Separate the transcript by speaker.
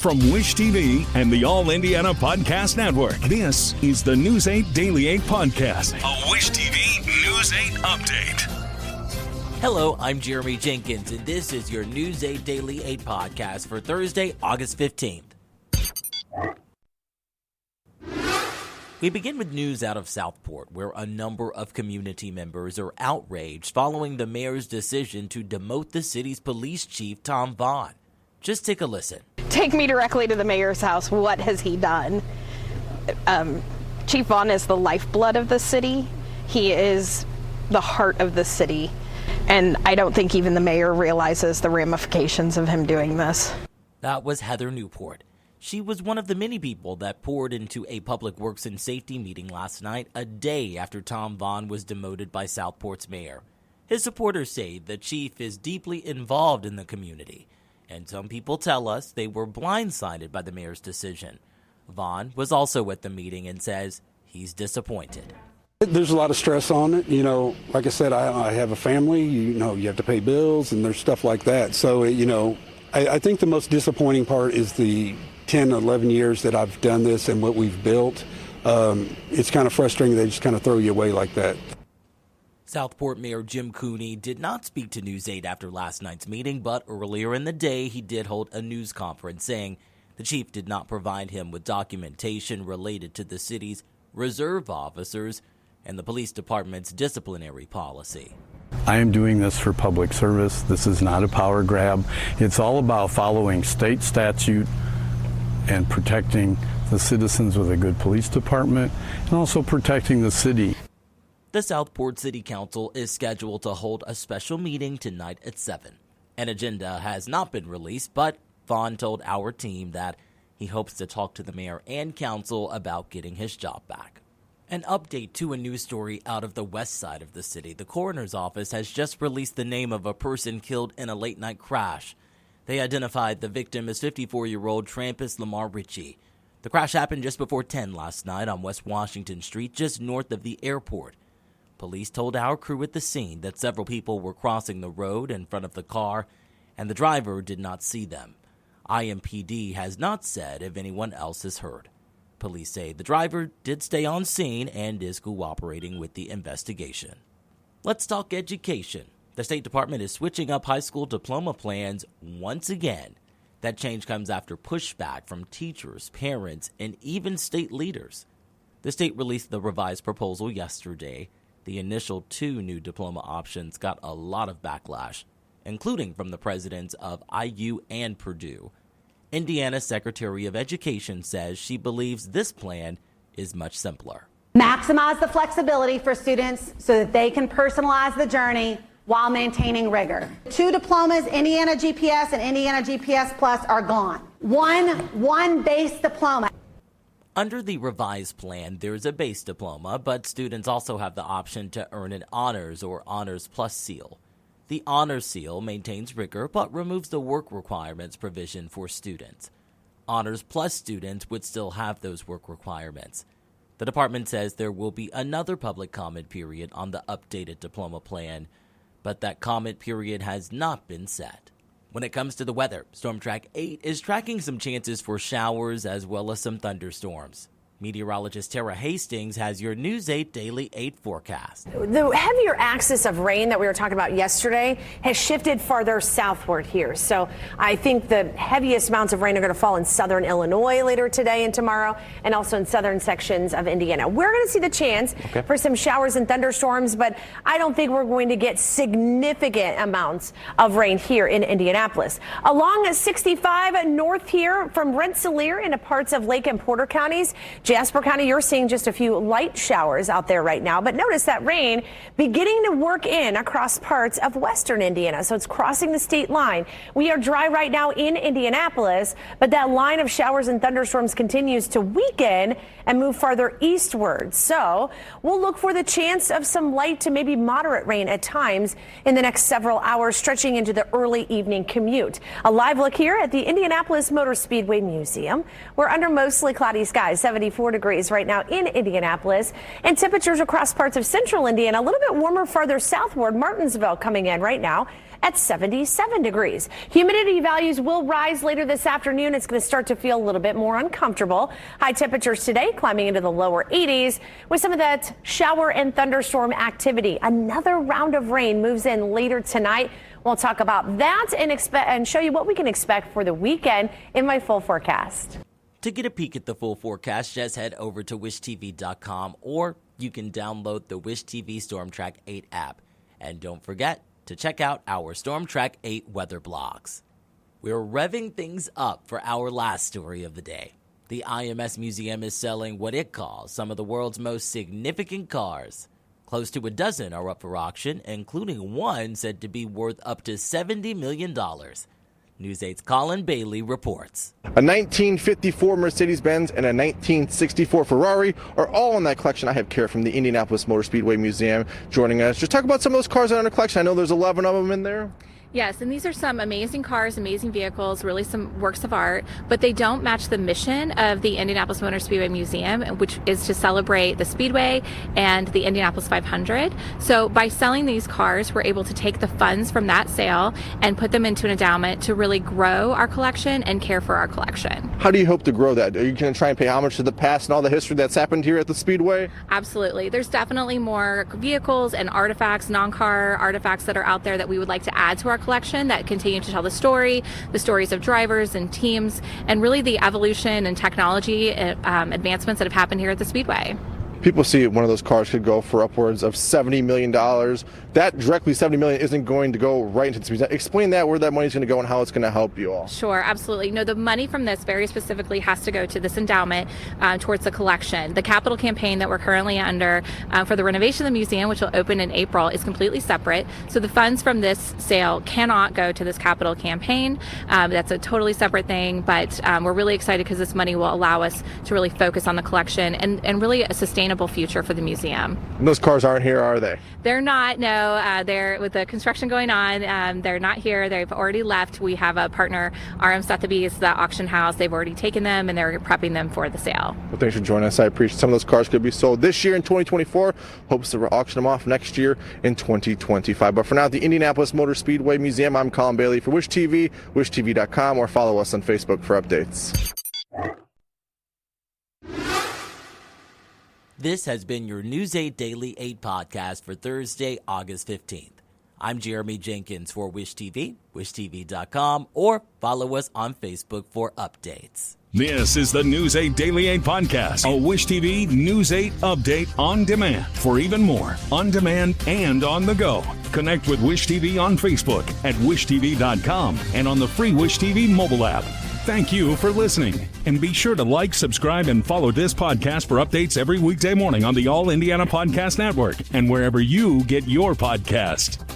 Speaker 1: From Wish TV and the All Indiana Podcast Network, this is the News 8 Daily 8 Podcast, a Wish TV News 8 update.
Speaker 2: Hello, I'm Jeremy Jenkins, and this is your News 8 Daily 8 Podcast for Thursday, August 15th. We begin with news out of Southport, where a number of community members are outraged following the mayor's decision to demote the city's police chief, Tom Vaughn. Just take a listen.
Speaker 3: Take me directly to the mayor's house. What has he done? Chief Vaughn is the lifeblood of the city. He is the heart of the city. And I don't think even the mayor realizes the ramifications of him doing this.
Speaker 2: That was Heather Newport. She was one of the many people that poured into a public works and safety meeting last night, a day after Tom Vaughn was demoted by Southport's mayor. His supporters say the chief is deeply involved in the community, and some people tell us they were blindsided by the mayor's decision. Vaughn was also at the meeting and says he's disappointed.
Speaker 4: There's a lot of stress on it. You know, like I said, I have a family. You have to pay bills and there's stuff like that. So, I think the most disappointing part is the 10, 11 years that I've done this and what we've built. It's kind of frustrating. They just kind of throw you away like that.
Speaker 2: Southport Mayor Jim Cooney did not speak to News 8 after last night's meeting, but earlier in the day he did hold a news conference saying the chief did not provide him with documentation related to the city's reserve officers and the police department's disciplinary policy.
Speaker 5: I am doing this for public service. This is not a power grab. It's all about following state statute and protecting the citizens with a good police department and also protecting the city.
Speaker 2: The Southport City Council is scheduled to hold a special meeting tonight at 7. An agenda has not been released, but Vaughn told our team that he hopes to talk to the mayor and council about getting his job back. An update to a news story out of the west side of the city. The coroner's office has just released the name of a person killed in a late-night crash. They identified the victim as 54-year-old Trampus Lamar Ritchie. The crash happened just before 10 last night on West Washington Street, just north of the airport. Police told our crew at the scene that several people were crossing the road in front of the car, and the driver did not see them. IMPD has not said if anyone else is hurt. Police say the driver did stay on scene and is cooperating with the investigation. Let's talk education. The State Department is switching up high school diploma plans once again. That change comes after pushback from teachers, parents, and even state leaders. The state released the revised proposal yesterday. The initial 2 new diploma options got a lot of backlash, including from the presidents of IU and Purdue. Indiana's Secretary of Education says she believes this plan is much simpler.
Speaker 6: Maximize the flexibility for students so that they can personalize the journey while maintaining rigor. 2 diplomas, Indiana GPS and Indiana GPS Plus, are gone. One base diploma.
Speaker 2: Under the revised plan, there's a base diploma, but students also have the option to earn an honors or honors plus seal. The honors seal maintains rigor but removes the work requirements provision for students. Honors plus students would still have those work requirements. The department says there will be another public comment period on the updated diploma plan, but that comment period has not been set. When it comes to the weather, Storm Track 8 is tracking some chances for showers as well as some thunderstorms. Meteorologist Tara Hastings has your News 8 Daily 8 forecast.
Speaker 7: The heavier axis of rain that we were talking about yesterday has shifted farther southward here. So I think the heaviest amounts of rain are going to fall in southern Illinois later today and tomorrow, and also in southern sections of Indiana. We're going to see the chance for some showers and thunderstorms, but I don't think we're going to get significant amounts of rain here in Indianapolis. Along 65 north here from Rensselaer into parts of Lake and Porter counties, Jasper County, you're seeing just a few light showers out there right now, but notice that rain beginning to work in across parts of western Indiana, so it's crossing the state line. We are dry right now in Indianapolis, but that line of showers and thunderstorms continues to weaken and move farther eastward. So we'll look for the chance of some light to maybe moderate rain at times in the next several hours, stretching into the early evening commute. A live look here at the Indianapolis Motor Speedway Museum. We're under mostly cloudy skies, 75 74 degrees right now in Indianapolis, and temperatures across parts of central Indiana a little bit warmer farther southward. Martinsville coming in right now at 77 degrees. Humidity values will rise later this afternoon. It's going to start to feel a little bit more uncomfortable. High temperatures today climbing into the lower 80s with some of that shower and thunderstorm activity. Another round of rain moves in later tonight. We'll talk about that and show you what we can expect for the weekend in my full forecast.
Speaker 2: To get a peek at the full forecast, just head over to wishtv.com, or you can download the Wish TV Storm Track 8 app. And don't forget to check out our Storm Track 8 weather blogs. We're revving things up for our last story of the day. The IMS Museum is selling what it calls some of the world's most significant cars. Close to a dozen are up for auction, including one said to be worth up to $70 million. News 8's Colin Bailey reports.
Speaker 8: A 1954 Mercedes-Benz and a 1964 Ferrari are all in that collection. I have Kara from the Indianapolis Motor Speedway Museum joining us. Just talk about some of those cars that are in the collection. I know there's 11 of them in there.
Speaker 9: Yes, and these are some amazing cars, amazing vehicles, really some works of art, but they don't match the mission of the Indianapolis Motor Speedway Museum, which is to celebrate the Speedway and the Indianapolis 500. So by selling these cars, we're able to take the funds from that sale and put them into an endowment to really grow our collection and care for our collection.
Speaker 8: How do you hope to grow that? Are you going to try and pay homage to the past and all the history that's happened here at the Speedway?
Speaker 9: Absolutely. There's definitely more vehicles and artifacts, non-car artifacts that are out there that we would like to add to our collection that continue to tell the stories of drivers and teams, and really the evolution and technology advancements that have happened here at the Speedway.
Speaker 8: People see one of those cars could go for upwards of $70 million. That directly $70 million isn't going to go right into the museum. Explain that, where that money is going to go and how it's going to help you all.
Speaker 9: Sure, absolutely. No, the money from this very specifically has to go to this endowment towards the collection. The capital campaign that we're currently under for the renovation of the museum, which will open in April, is completely separate. So the funds from this sale cannot go to this capital campaign. That's a totally separate thing, but we're really excited because this money will allow us to really focus on the collection and really a sustainable future for the museum.
Speaker 8: And those cars aren't here, are they?
Speaker 9: They're not, no. They're with the construction going on. They're not here. They've already left. We have a partner, RM Sotheby's, the auction house. They've already taken them and they're prepping them for the sale.
Speaker 8: Well, thanks for joining us. I appreciate some of those cars could be sold this year in 2024. Hopes to auction them off next year in 2025. But for now, the Indianapolis Motor Speedway Museum, I'm Colin Bailey for Wish TV, wishtv.com, or follow us on Facebook for updates.
Speaker 2: This has been your News 8 Daily 8 podcast for Thursday, August 15th. I'm Jeremy Jenkins for Wish TV, wishtv.com, or follow us on Facebook for updates.
Speaker 1: This is the News 8 Daily 8 podcast, a Wish TV News 8 update on demand. For even more, on demand and on the go, connect with Wish TV on Facebook at wishtv.com and on the free Wish TV mobile app. Thank you for listening, and be sure to like, subscribe, and follow this podcast for updates every weekday morning on the All Indiana Podcast Network and wherever you get your podcast.